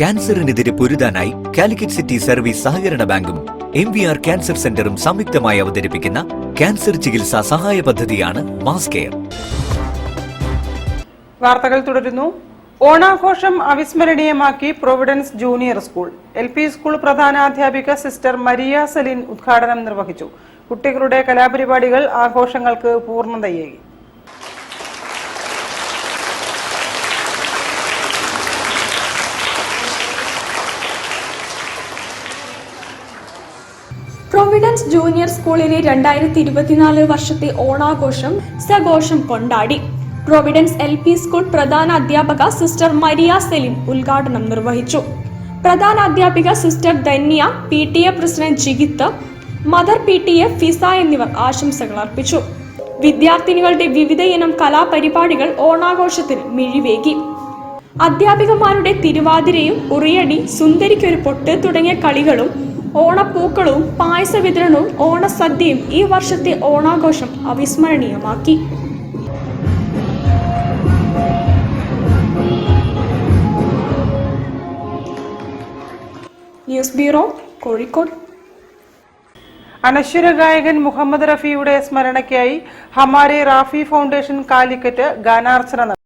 ക്യാൻസറിനെതിരെ പൊരുതാനായി Calicut city service സഹകരണ ബാങ്കും MVR cancer സെന്ററും സംയുക്തമായി അവതരിപ്പിക്കുന്ന ക്യാൻസർ ചികിത്സാ സഹായ പദ്ധതിയാണ് മാസ് കെയർ. വാർത്തകൾ തുടരുന്നു. ഓണാഘോഷം അവിസ്മരണീയമാക്കി Providence junior school. LP school പ്രധാനാധ്യാപിക സിസ്റ്റർ മരിയ സെലിൻ ഉദ്ഘാടനം നിർവഹിച്ചു. കുട്ടികളുടെ കലാപരിപാടികൾ ആഘോഷങ്ങൾക്ക് പൂർണ്ണതയേകി. പ്രൊവിഡൻസ് ജൂനിയർ സ്കൂളിലെ 2024 വർഷത്തെ ഓണാഘോഷം സഘോഷം കൊണ്ടാടി. പ്രൊവിഡൻസ് LP സ്കൂൾ പ്രധാന അധ്യാപക സിസ്റ്റർ മരിയ സെലിൻ ഉദ്ഘാടനം നിർവഹിച്ചു. പ്രധാന അധ്യാപിക sister Dhanya, PTA president Jigith, mother PTA Fiza എന്നിവർ ആശംസകൾ അർപ്പിച്ചു. വിദ്യാർത്ഥിനികളുടെ വിവിധ ഇനം കലാപരിപാടികൾ ഓണാഘോഷത്തിന് മിഴിവേകി. അധ്യാപികമാരുടെ തിരുവാതിരയും ഉറിയടി, സുന്ദരിക്കൊരു പൊട്ട് തുടങ്ങിയ കളികളും ഓണപ്പൂക്കളവും പായസ വിതരണവും ഓണസദ്യയും ഈ വർഷത്തെ ഓണാഘോഷം അവിസ്മരണീയമാക്കി. News bureau, Kozhikode. അനശ്വര ഗായകൻ മുഹമ്മദ് റഫിയുടെ സ്മരണയ്ക്കായി ഹമാരെ റാഫി ഫൗണ്ടേഷൻ കാലിക്കറ്റ് ഗാനാർച്ചന